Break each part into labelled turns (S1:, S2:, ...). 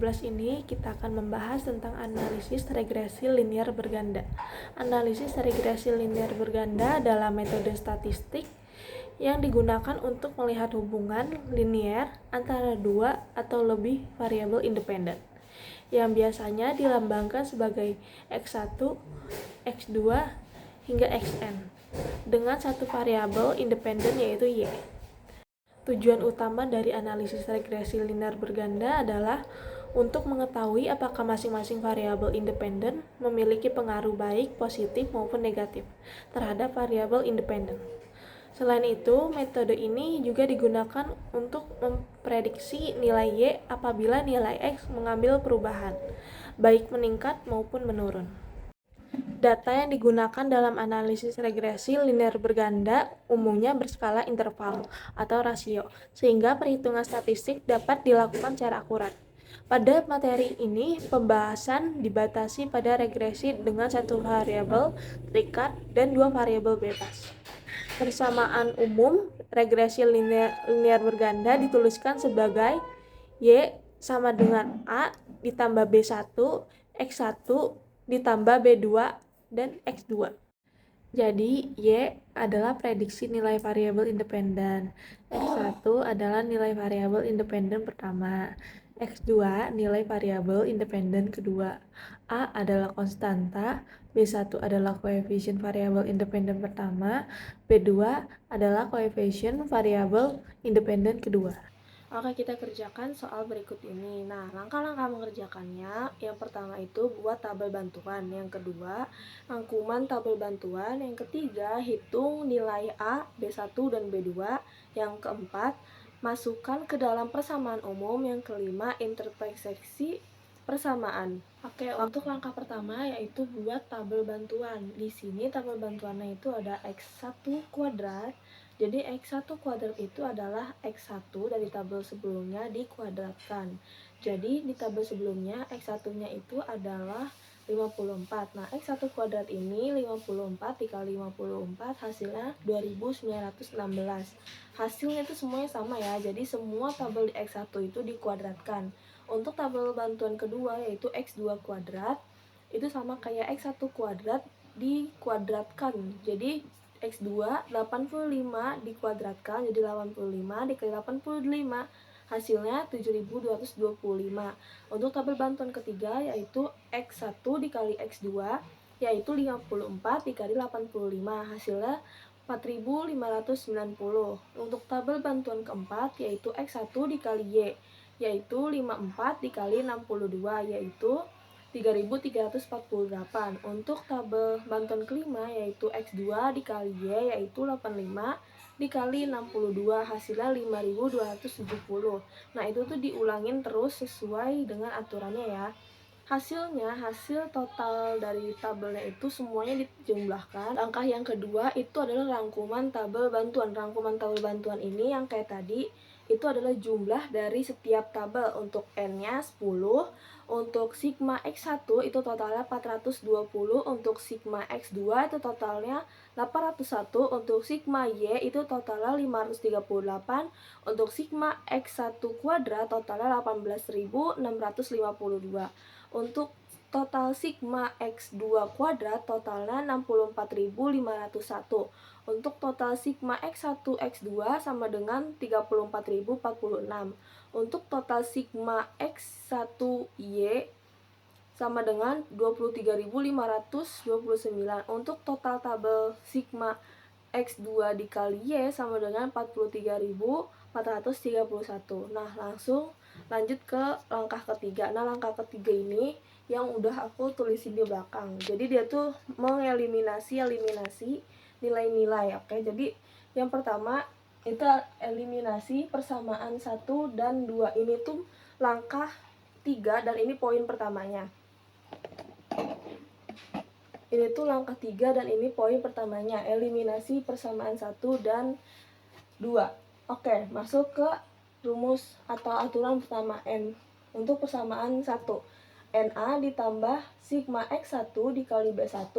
S1: 12 ini kita akan membahas tentang analisis regresi linear berganda. Analisis regresi linear berganda adalah metode statistik yang digunakan untuk melihat hubungan linear antara dua atau lebih variabel independen, yang biasanya dilambangkan sebagai x1, x2, hingga xn, dengan satu variabel independen yaitu y. Tujuan utama dari analisis regresi linear berganda adalah untuk mengetahui apakah masing-masing variabel independen memiliki pengaruh baik, positif, maupun negatif terhadap variabel independen. Selain itu, metode ini juga digunakan untuk memprediksi nilai Y apabila nilai X mengambil perubahan, baik meningkat maupun menurun. Data yang digunakan dalam analisis regresi linear berganda umumnya berskala interval atau rasio, sehingga perhitungan statistik dapat dilakukan secara akurat. Pada materi ini, pembahasan dibatasi pada regresi dengan satu variabel terikat dan dua variabel bebas. Persamaan umum regresi linear berganda dituliskan sebagai Y sama dengan A ditambah B1, X1 ditambah B2, dan X2. Jadi, Y adalah prediksi nilai variabel independen, X1 adalah nilai variabel independen pertama, X2 nilai variabel independen kedua, A adalah konstanta, B1 adalah koefisien variabel independen pertama, B2 adalah koefisien variabel independen kedua. Oke, kita kerjakan soal berikut ini. Nah, langkah-langkah mengerjakannya, yang pertama itu buat tabel bantuan, yang kedua rangkuman tabel bantuan, yang ketiga hitung nilai A, B1 dan B2, yang keempat masukkan ke dalam persamaan umum, yang kelima interseksi persamaan. Oke, untuk langkah pertama yaitu buat tabel bantuan. Di sini tabel bantuannya itu ada X1 kuadrat. Jadi X1 kuadrat itu adalah X1 dari tabel sebelumnya dikuadratkan. Jadi di tabel sebelumnya X1-nya itu adalah 54. Nah, X1 kuadrat ini 54 dikali 54 hasilnya 2916. Hasilnya itu semuanya sama ya. Jadi semua tabel di X1 itu dikuadratkan. Untuk tabel bantuan kedua yaitu X2 kuadrat itu sama kayak X1 kuadrat dikuadratkan. Jadi X2 85 dikuadratkan jadi 85 dikali 85 hasilnya 7225. Untuk tabel bantuan ketiga yaitu X1 dikali X2 yaitu 54 dikali 85 hasilnya 4590. Untuk tabel bantuan keempat yaitu X1 dikali Y yaitu 54 dikali 62 yaitu 3348. Untuk tabel bantuan kelima yaitu X2 dikali Y yaitu 85 dikali 62 hasilnya 5270. Nah, itu tuh diulangin terus sesuai dengan aturannya ya. Hasilnya, hasil total dari tabelnya itu semuanya dijumlahkan. Langkah yang kedua itu adalah rangkuman tabel bantuan. Rangkuman tabel bantuan ini yang kayak tadi itu adalah jumlah dari setiap tabel. Untuk N-nya 10, untuk sigma X1 itu totalnya 420, untuk sigma X2 itu totalnya 801, untuk sigma Y itu totalnya 538, untuk sigma X1 kuadrat totalnya 18.652. Untuk total sigma X2 kuadrat totalnya 64.501. Untuk total sigma X1 X2 sama dengan 34.046. Untuk total sigma X1Y sama dengan 23.529. Untuk total tabel sigma X2 dikali Y sama dengan 43.431. Nah, langsung lanjut ke langkah ketiga. Nah, langkah ketiga ini yang udah aku tulisin di belakang. Jadi dia tuh mengeliminasi nilai-nilai. Oke, jadi yang pertama itu eliminasi persamaan 1 dan 2. Ini tuh langkah 3 dan ini poin pertamanya. Ini tuh langkah 3 dan ini poin pertamanya, eliminasi persamaan 1 dan 2. Oke, masuk ke rumus atau aturan pertama N. Untuk persamaan 1, NA ditambah sigma X1 dikali B1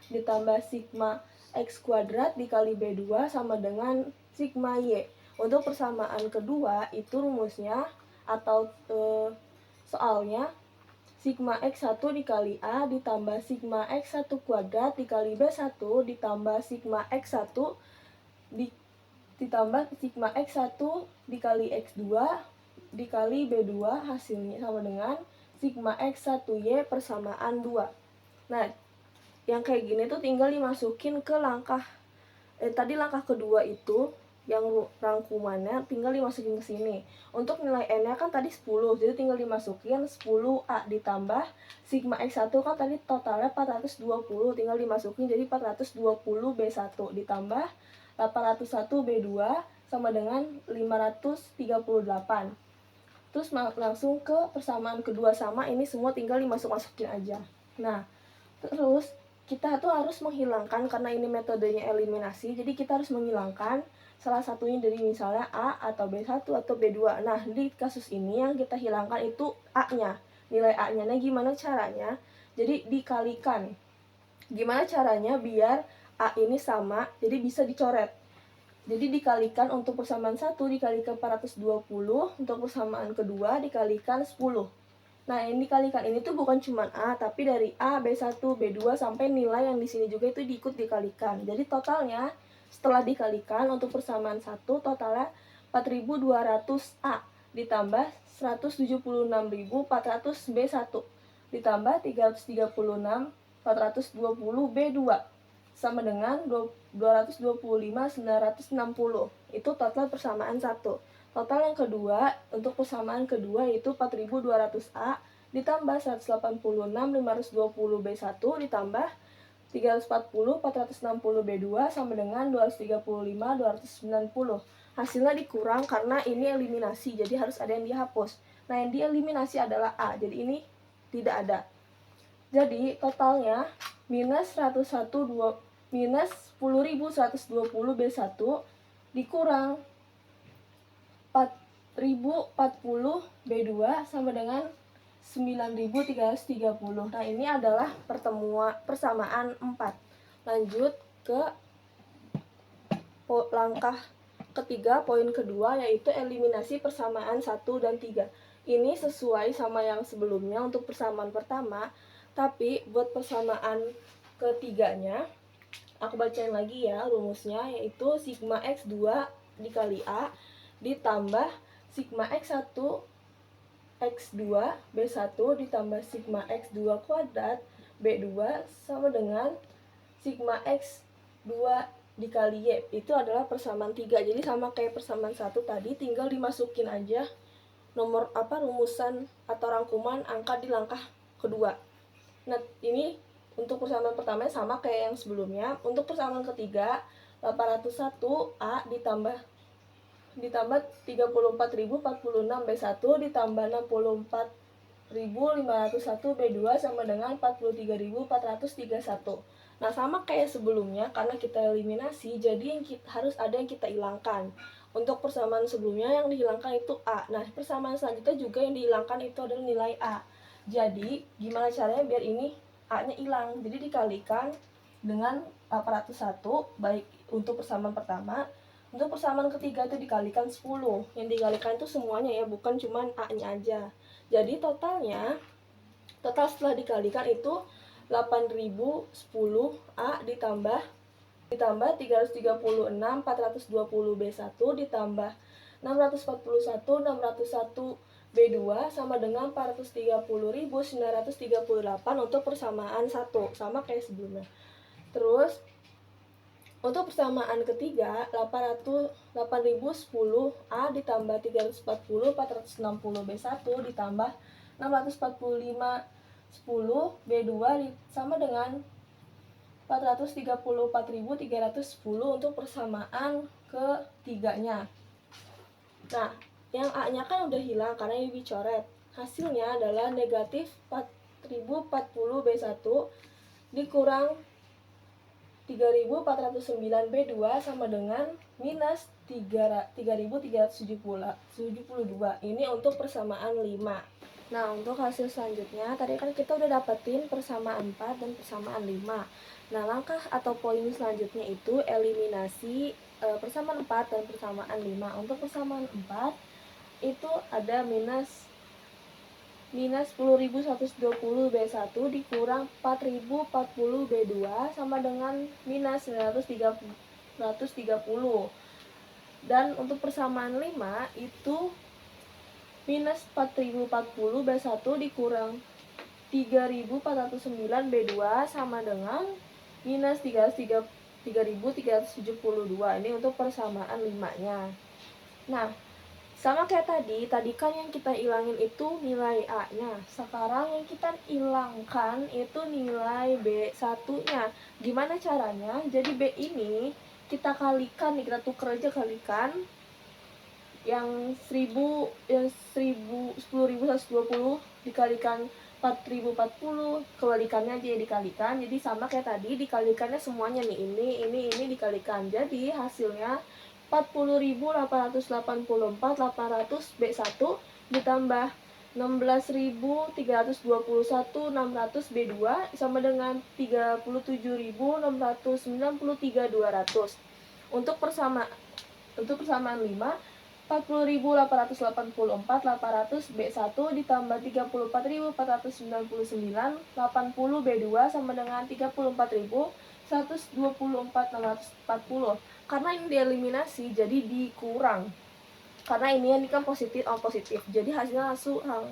S1: ditambah sigma X kuadrat dikali B2 sama dengan sigma Y. Untuk persamaan kedua itu rumusnya atau
S2: Soalnya sigma X1 dikali A ditambah sigma X1 kuadrat dikali B1 ditambah sigma X1 ditambah sigma X1 dikali X2 dikali B2 hasilnya sama dengan sigma X1Y persamaan 2. Nah, yang kayak gini tuh tinggal dimasukin ke langkah tadi langkah kedua itu yang rangkumannya tinggal dimasukin ke sini. Untuk nilai N-nya kan tadi 10, jadi tinggal dimasukin 10A ditambah sigma X1 kan tadi totalnya 420, tinggal dimasukin jadi 420 B1 ditambah 801 B2 sama dengan 538. Terus langsung ke persamaan kedua, sama ini semua tinggal dimasuk-masukin aja. Nah, terus kita tuh harus menghilangkan, karena ini metodenya eliminasi, jadi kita harus menghilangkan salah satunya dari misalnya A atau B1 atau B2. Nah, di kasus ini yang kita hilangkan itu A-nya, nilai A-nya. Nah, gimana caranya? Jadi dikalikan. Gimana caranya biar A ini sama, jadi bisa dicoret. Jadi dikalikan untuk persamaan 1 dikalikan 420, untuk persamaan kedua dikalikan 10. Nah, yang dikalikan ini tuh bukan cuma A, tapi dari A, B1, B2 sampai nilai yang di sini juga itu diikut dikalikan. Jadi totalnya setelah dikalikan untuk persamaan 1 totalnya 4200 A ditambah 176.400 B1 ditambah 336 420 B2 sama dengan 225.960. Itu total persamaan 1. Total yang kedua, untuk persamaan kedua yaitu 4200A ditambah 186.520 B1 ditambah 340 460 B2 sama dengan 235 290. Hasilnya dikurang karena ini eliminasi, jadi harus ada yang dihapus. Nah, yang dieliminasi adalah A, jadi ini tidak ada. Jadi totalnya minus 10.120 B1 dikurang 4.040 B2 sama dengan 9.330. Nah, ini adalah persamaan 4. Lanjut ke langkah ketiga, poin kedua, yaitu eliminasi persamaan 1 dan 3. Ini sesuai sama yang sebelumnya untuk persamaan pertama, tapi buat persamaan ketiganya aku bacain lagi ya rumusnya, yaitu sigma X2 dikali A ditambah sigma X1 X2 B1 ditambah sigma X2 kuadrat B2 sama dengan sigma X2 dikali Y. Itu adalah persamaan 3. Jadi sama kayak persamaan 1 tadi, tinggal dimasukin aja rumusan atau rangkuman angka di langkah kedua. Nah, ini untuk persamaan pertama sama kayak yang sebelumnya. Untuk persamaan ketiga, 801 A ditambah 34.046 B1 ditambah 64.501 B2 sama dengan 43.431. Nah, sama kayak sebelumnya, karena kita eliminasi, jadi harus ada yang kita hilangkan. Untuk persamaan sebelumnya yang dihilangkan itu A. Nah, persamaan selanjutnya juga yang dihilangkan itu adalah nilai A. Jadi, gimana caranya biar ini A-nya hilang? Jadi dikalikan dengan 801, baik untuk persamaan pertama. Untuk persamaan ketiga itu dikalikan 10. Yang dikalikan itu semuanya ya, bukan cuma A-nya aja. Jadi total setelah dikalikan itu 8.010 A ditambah 336 420 B1 ditambah 641 601 B2 sama dengan 430.938 untuk persamaan 1, sama kayak sebelumnya. Terus untuk persamaan ketiga, 8.010 A ditambah 340 460 B1 ditambah 645 10 B2 sama dengan 434.310 untuk persamaan ketiganya. Nah, yang A-nya kan udah hilang karena ini dicoret. Hasilnya adalah negatif 4.040 B1 dikurang 3.409 B2 sama dengan minus 3.372. Ini untuk persamaan 5. Nah, untuk hasil selanjutnya, tadi kan kita udah dapetin persamaan 4 dan persamaan 5. Nah, langkah atau poin selanjutnya itu eliminasi persamaan 4 dan persamaan 5. Untuk persamaan 4 itu ada minus minus 10.120 B1 dikurang 4.040 B2 sama dengan minus 930. Dan untuk persamaan 5 itu minus 4.040 B1 dikurang 3.409 B2 sama dengan minus 3.372. Ini untuk persamaan 5-nya. Nah, sama kayak tadi kan yang kita ilangin itu nilai A-nya. Sekarang yang kita hilangkan itu nilai B1-nya. Gimana caranya? Jadi B ini kita kalikan nih, kita tuker aja kalikan. Yang 10.120 dikalikan 4.040, kebalikannya aja ya dikalikan. Jadi sama kayak tadi, dikalikannya semuanya nih, ini dikalikan. Jadi hasilnya 40.884 B1 ditambah 16.321 B2 sama dengan 37.693 200. Untuk persamaan 5, 40.884 800 B1 ditambah 34.499 80 B2 sama dengan 34.124 640. Karena ini dieliminasi jadi dikurang. Karena ini kan positif positif. Jadi hasilnya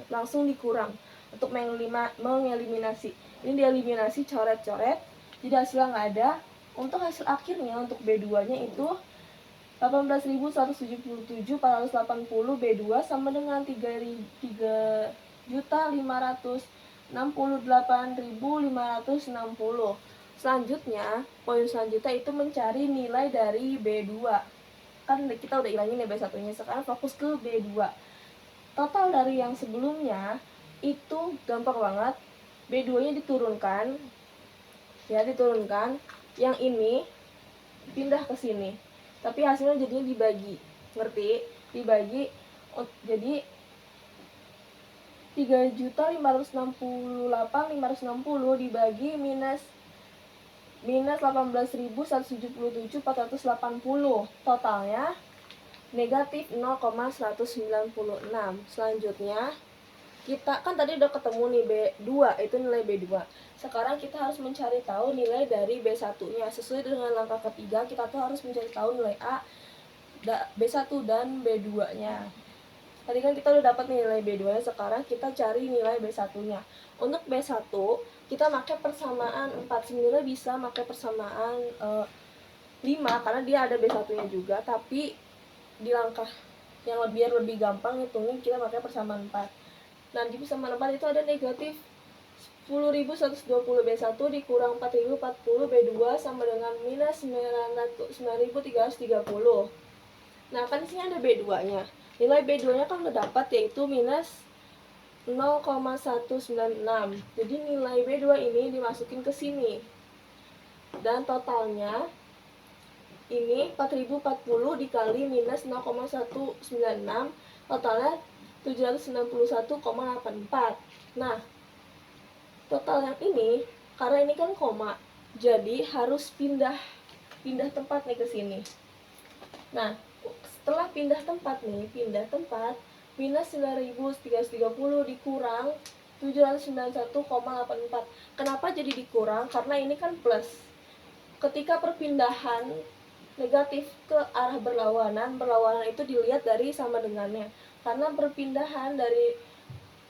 S2: langsung dikurang untuk mengeliminasi. Ini dieliminasi coret-coret. Jadi hasilnya nggak ada. Untuk hasil akhirnya untuk B2-nya itu 18.177 480 B2 sama dengan 3.568.560. Selanjutnya, poin selanjutnya itu mencari nilai dari B2. Kan kita udah ilangin ya B1-nya, sekarang fokus ke B2. Total dari yang sebelumnya itu gampang banget. B2-nya diturunkan. Ya, diturunkan. Yang ini pindah ke sini. Tapi hasilnya jadinya dibagi, ngerti? Dibagi, jadi 3.568.560 dibagi minus 18.177 480. Totalnya negatif 0,196. Selanjutnya kita kan tadi udah ketemu nih B2, itu nilai B2. Sekarang kita harus mencari tahu nilai dari B1-nya. Sesuai dengan langkah ketiga, kita tuh harus mencari tahu nilai A, B1 dan B2-nya. Tadi kan kita udah dapat nilai B2-nya, sekarang kita cari nilai B1-nya. Untuk B1, kita pakai persamaan 4. Sebenarnya bisa pakai persamaan 5 karena dia ada B1-nya juga, tapi di langkah yang biar lebih gampang hitungnya kita pakai persamaan 4. Nah, di persamaan 4 itu ada negatif 10.120 B1 dikurang 4.040 B2 sama dengan minus 9.330. Nah, kan di sini ada B2-nya. Nilai B2-nya kan udah dapat, yaitu minus 0,196. Jadi nilai B2 ini dimasukin ke sini. Dan totalnya ini 4.040 dikali minus 0,196, totalnya 791,84. Nah, total yang ini, karena ini kan koma, jadi harus pindah tempat nih ke sini. Nah, setelah pindah tempat, minus 9.330 dikurang 791,84. Kenapa jadi dikurang? Karena ini kan plus. Ketika perpindahan negatif ke arah berlawanan itu dilihat dari sama dengannya. Karena perpindahan dari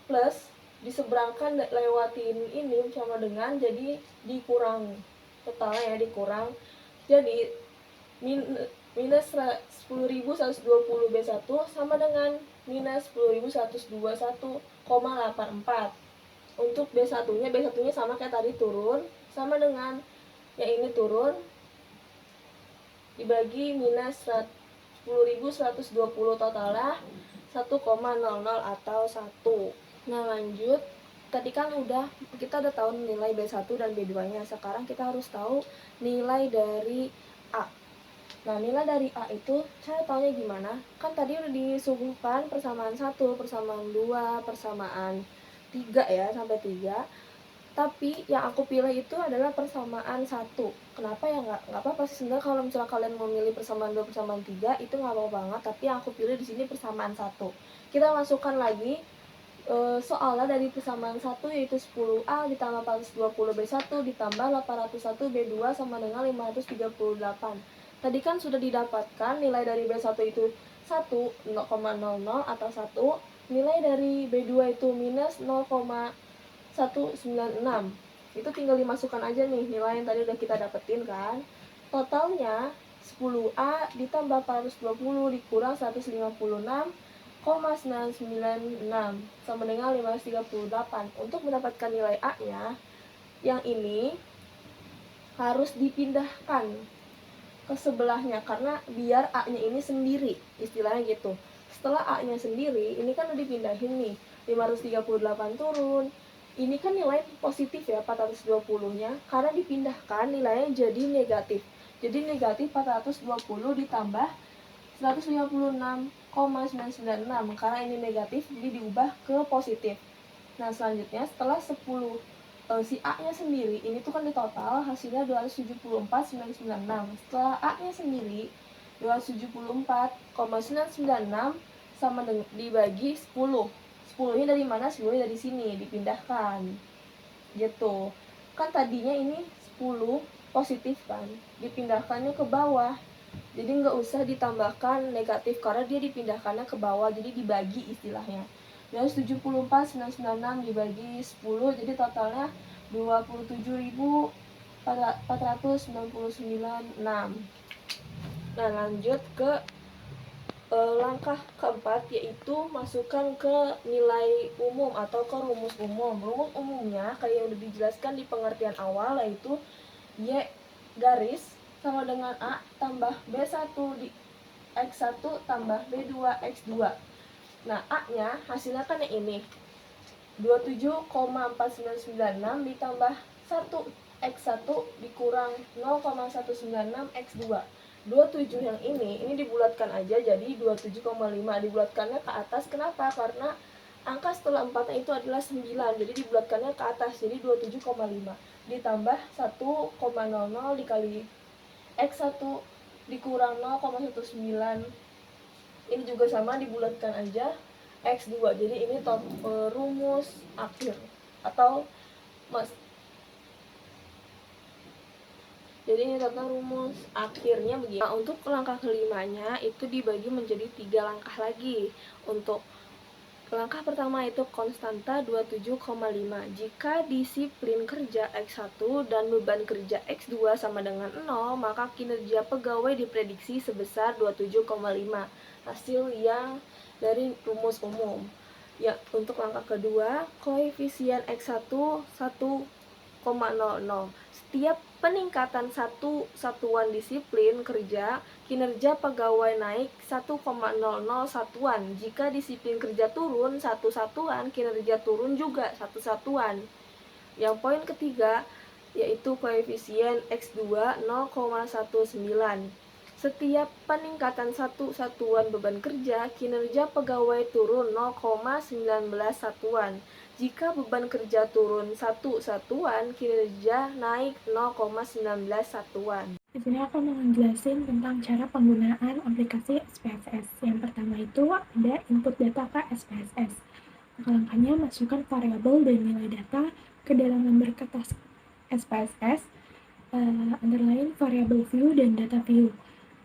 S2: plus diseberangkan lewatin ini sama dengan, jadi dikurang, totalnya ya dikurang. Jadi minus 10.120 B1 sama dengan minus 10.121,84. Untuk B1-nya sama kayak tadi, turun sama dengan yang ini turun dibagi minus 10.120, totalnya 1,00 atau 1. Nah, lanjut. Tadi kan kita udah tahu nilai B1 dan B2-nya. Sekarang kita harus tahu nilai dari A. Nah, nilai dari A itu cara taunya gimana? Kan tadi udah disuguhkan persamaan 1, persamaan 2, persamaan 3 ya, sampai 3. Tapi yang aku pilih itu adalah persamaan 1. Kenapa ya? Nggak apa-apa sih sebenarnya, kalau misalnya kalian mau milih persamaan 2, persamaan 3 itu nggak apa-apa banget. Tapi yang aku pilih di sini persamaan 1. Kita masukkan lagi Soalnya dari persamaan 1 yaitu 10A ditambah 420B1 ditambah 801B2 sama dengan 538. Tadi kan sudah didapatkan nilai dari B1 itu 1, 0,00 atau 1, nilai dari B2 itu minus 0,196. Itu tinggal dimasukkan aja nih nilai yang tadi udah kita dapetin kan. Totalnya 10A ditambah 420 dikurang 156,996 sama dengan 538. Untuk mendapatkan nilai A-nya, yang ini harus dipindahkan ke sebelahnya karena biar A-nya ini sendiri, istilahnya gitu. Setelah A-nya sendiri, ini kan udah dipindahin nih, 538 turun. Ini kan nilai positif ya, 420-nya, karena dipindahkan nilainya jadi negatif. Jadi negatif 420 ditambah 156,996 karena ini negatif jadi diubah ke positif. Nah selanjutnya setelah 10 si A nya sendiri ini tuh kan di total hasilnya 274,996. Setelah A nya sendiri 274,996 sama dengan dibagi 10. 10 nya dari mana? 10 nya dari sini dipindahkan gitu kan. Tadinya ini 10 positif kan, dipindahkannya ke bawah. Jadi nggak usah ditambahkan negatif karena dia dipindahkannya ke bawah, jadi dibagi istilahnya. 274,996 dibagi 10 jadi totalnya 27.499,6. Nah lanjut ke langkah keempat, yaitu masukkan ke nilai umum atau ke rumus umum. Rumus umumnya kayak yang udah dijelaskan di pengertian awal, yaitu Y garis sama dengan A tambah B1 di X1 tambah B2 X2. Nah A-nya hasilnya kan yang ini 27,4996 ditambah 1 X1 dikurang 0,196 X2. 27 yang ini dibulatkan aja jadi 27,5. Dibulatkannya ke atas, kenapa? Karena angka setelah 4-nya itu adalah 9, jadi dibulatkannya ke atas, jadi 27,5 ditambah 1,00 dikali X1 dikurang 0,19, ini juga sama dibulatkan aja X2. Jadi ini rumus akhir atau jadi ini tentang rumus akhirnya begini. Nah, untuk langkah kelimanya itu dibagi menjadi 3 langkah lagi. Untuk langkah pertama itu konstanta 27,5. Jika disiplin kerja X1 dan beban kerja X2 sama dengan 0, maka kinerja pegawai diprediksi sebesar 27,5. Hasil yang dari rumus umum. Ya, untuk langkah kedua, koefisien X1 1,00. Setiap peningkatan satu satuan disiplin kerja, kinerja pegawai naik 1,00 satuan. Jika disiplin kerja turun 1 satuan, kinerja turun juga 1 satuan. Yang poin ketiga yaitu koefisien X2 0,19. Setiap peningkatan 1 satuan beban kerja, kinerja pegawai turun 0,19 satuan. Jika beban kerja turun 1 satuan, kinerja naik 0,19 satuan.
S1: Di sini aku mau menjelaskan tentang cara penggunaan aplikasi SPSS. Yang pertama itu ada input data ke SPSS. Langkah-langkahnya, masukkan variabel dan nilai data ke dalam lembar kertas SPSS, antara lain variabel view dan data view.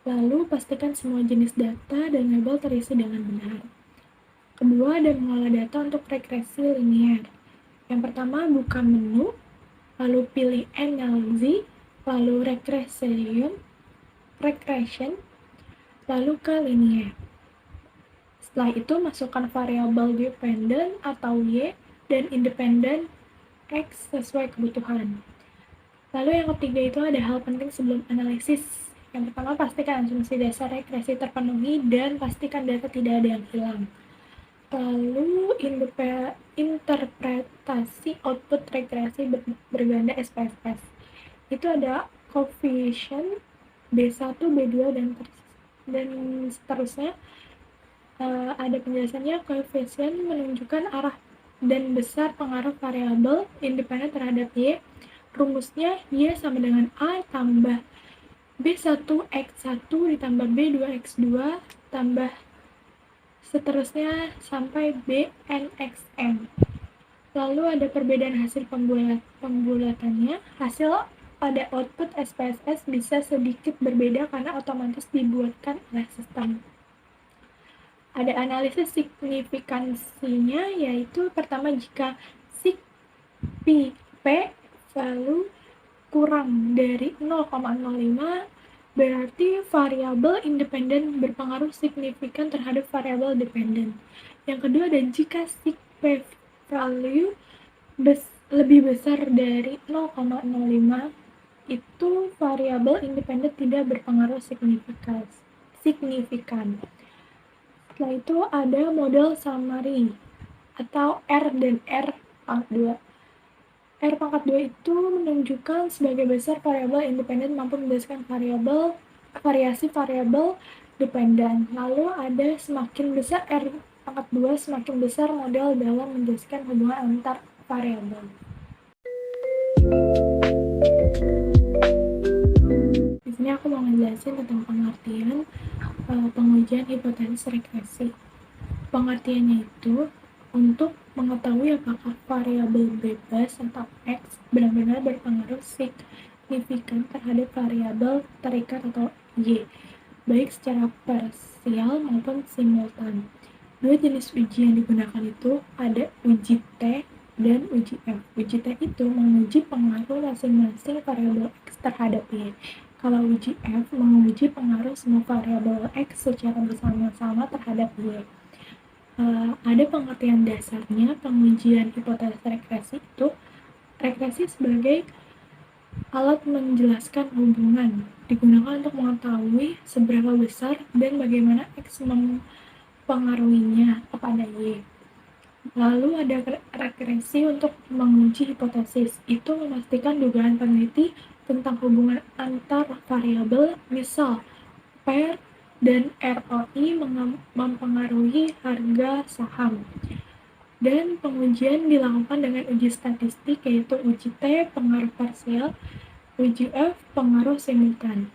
S1: Lalu pastikan semua jenis data dan label terisi dengan benar. Kedua, ada mengolah data untuk regresi linear. Yang pertama, buka menu, lalu pilih NLZ, lalu regression, lalu ke linear. Setelah itu, masukkan variabel dependent atau Y dan independent X sesuai kebutuhan. Lalu yang ketiga itu ada hal penting sebelum analisis. Yang pertama, pastikan asumsi dasar regresi terpenuhi dan pastikan data tidak ada yang hilang. Lalu interpretasi output regresi berganda SPSS. Itu ada koefisien B1, B2 dan seterusnya. Ada penjelasannya. Koefisien menunjukkan arah dan besar pengaruh variabel independen terhadap Y. Rumusnya Y sama dengan A tambah B1 X1 ditambah B2 X2 tambah
S3: seterusnya sampai BNXM. Lalu ada perbedaan hasil pembulatannya. Hasil pada output SPSS bisa sedikit berbeda karena otomatis dibuatkan oleh sistem. Ada analisis signifikansinya, yaitu pertama jika sig P value kurang dari 0,05 berarti variabel independen berpengaruh signifikan terhadap variabel dependen. Yang kedua, dan jika sig P value lebih besar dari 0,05 itu variabel independen tidak berpengaruh signifikan. Setelah itu ada model summary atau R dan R pangkat 2. R pangkat 2 itu menunjukkan sebagai besar variabel independen mampu menjelaskan variasi variabel dependen. Lalu ada semakin besar R pangkat 2, semakin besar model dalam menjelaskan hubungan antar variabel. Di sini aku mau ngejelasin tentang pengertian pengujian hipotesis regresi. Pengertiannya itu untuk mengetahui apakah variabel bebas atau X benar-benar berpengaruh signifikan terhadap variabel terikat atau Y, baik secara parsial maupun simultan. Dua jenis uji yang digunakan itu ada uji T dan uji F. Uji T itu menguji pengaruh masing-masing variabel X terhadap Y. Kalau uji F menguji pengaruh semua variabel X secara bersama-sama terhadap Y. Ada pengertian dasarnya pengujian hipotesis regresi itu. Regresi sebagai alat menjelaskan hubungan digunakan untuk mengetahui seberapa besar dan bagaimana X mempengaruhinya kepada Y. Lalu ada regresi untuk menguji hipotesis, itu memastikan dugaan peneliti tentang hubungan antar variabel, misal pair dan ROI mempengaruhi harga saham. Dan pengujian dilakukan dengan uji statistik, yaitu uji T pengaruh parsial, uji F pengaruh simultan.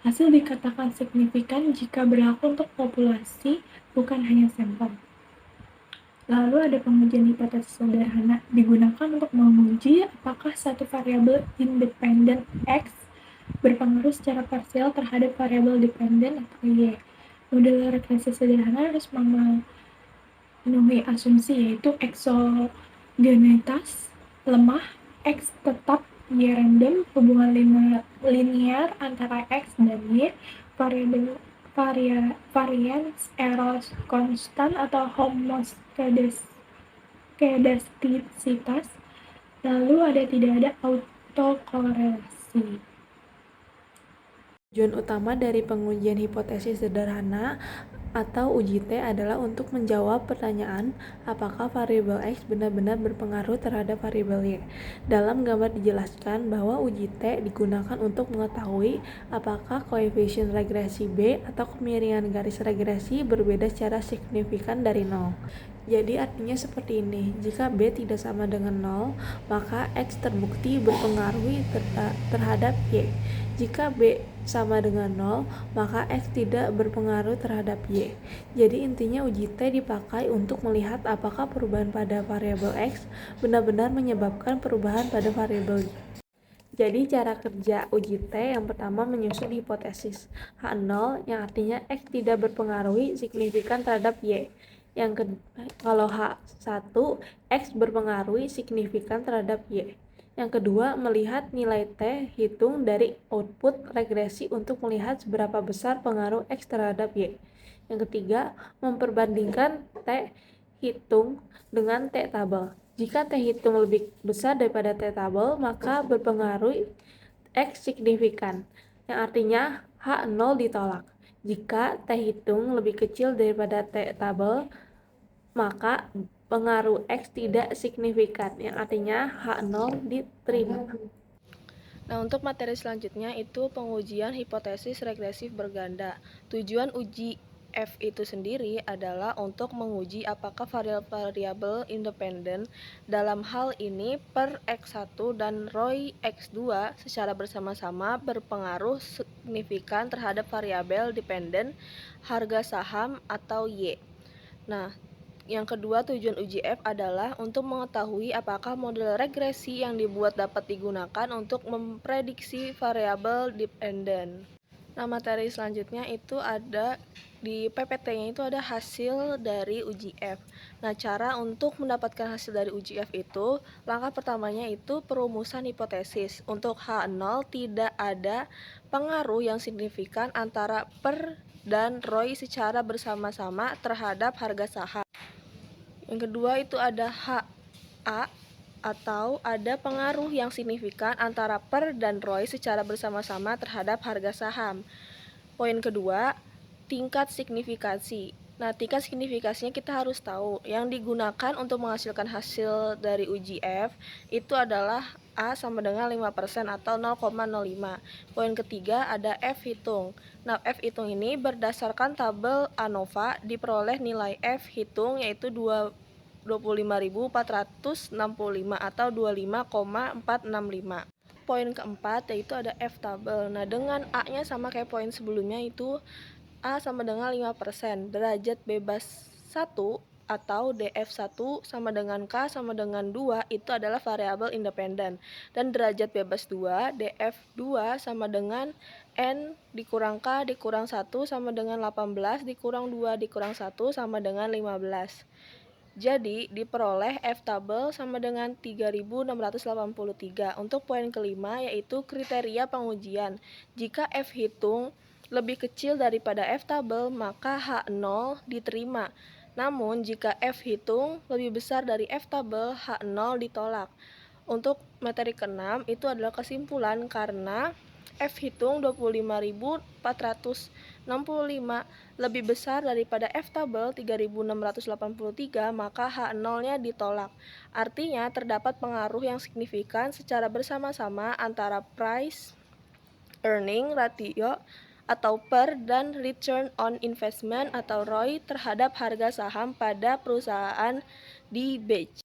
S3: Hasil dikatakan signifikan jika berlaku untuk populasi, bukan hanya sampel. Lalu ada pengujian hipotesis sederhana, digunakan untuk menguji apakah satu variabel independen X berpengaruh secara parsial terhadap variabel dependen atau Y. Model regresi sederhana harus memenuhi asumsi, yaitu eksogenitas lemah, X tetap, Y random, hubungan linear antara X dan Y, variance error konstan atau homoskedastisitas, lalu tidak ada autokorelasi.
S1: Tujuan utama dari pengujian hipotesis sederhana atau uji T adalah untuk menjawab pertanyaan apakah variabel X benar-benar berpengaruh terhadap variabel Y. Dalam gambar dijelaskan bahwa uji T digunakan untuk mengetahui apakah koefisien regresi B atau kemiringan garis regresi berbeda secara signifikan dari 0. Jadi artinya seperti ini, jika B tidak sama dengan 0, maka X terbukti berpengaruh terhadap Y. Jika B sama dengan 0, maka X tidak berpengaruh terhadap Y. Jadi intinya uji T dipakai untuk melihat apakah perubahan pada variabel X benar-benar menyebabkan perubahan pada variabel Y. Jadi cara kerja uji T yang pertama menyusun hipotesis H0 yang artinya X tidak berpengaruh signifikan terhadap Y. Kalau H1, X berpengaruh signifikan terhadap Y. Yang kedua, melihat nilai T hitung dari output regresi untuk melihat seberapa besar pengaruh X terhadap Y. Yang ketiga, memperbandingkan T hitung dengan T tabel. Jika T hitung lebih besar daripada T tabel, maka berpengaruh X signifikan, yang artinya H0 ditolak. Jika T hitung lebih kecil daripada T tabel, maka pengaruh X tidak signifikan, yang artinya H0 diterima.
S2: Nah, untuk materi selanjutnya itu pengujian hipotesis regresif berganda. Tujuan uji F itu sendiri adalah untuk menguji apakah variabel independen, dalam hal ini per X1 dan ROI X2 secara bersama-sama berpengaruh signifikan terhadap variabel dependen harga saham atau Y. Nah, yang kedua, tujuan uji F adalah untuk mengetahui apakah model regresi yang dibuat dapat digunakan untuk memprediksi variabel dependen. Nah, materi selanjutnya itu ada di PPT-nya itu ada hasil dari uji F. Nah, cara untuk mendapatkan hasil dari uji F itu, langkah pertamanya itu perumusan hipotesis. Untuk H0 tidak ada pengaruh yang signifikan antara per dan ROI secara bersama-sama terhadap harga saham. Yang kedua itu ada HA atau ada pengaruh yang signifikan antara per dan ROI secara bersama-sama terhadap harga saham. Poin kedua, tingkat signifikansi. Nah, tingkat signifikasinya kita harus tahu. Yang digunakan untuk menghasilkan hasil dari uji F itu adalah A sama dengan 5% atau 0,05. Poin ketiga ada F hitung. Nah, F hitung ini berdasarkan tabel ANOVA diperoleh nilai F hitung yaitu 25.465 atau 25,465. Poin keempat yaitu ada F tabel. Nah, dengan A-nya sama kayak poin sebelumnya itu A sama dengan 5%, derajat bebas 1 atau DF1 sama dengan K sama dengan 2 itu adalah variabel independen. Dan derajat bebas 2, DF2 sama dengan N dikurang K dikurang 1 sama dengan 18 dikurang 2 dikurang 1 sama dengan 15. Jadi, diperoleh F tabel sama dengan 3683. Untuk poin kelima yaitu kriteria pengujian. Jika F hitung lebih kecil daripada F tabel, maka H0 diterima. Namun, jika F hitung lebih besar dari F tabel, H0 ditolak. Untuk materi ke-6 itu adalah kesimpulan karena F hitung 25.465 lebih besar daripada F tabel 3.683, maka H0-nya ditolak. Artinya terdapat pengaruh yang signifikan secara bersama-sama antara price earning ratio atau per dan return on investment atau ROI terhadap harga saham pada perusahaan di batch.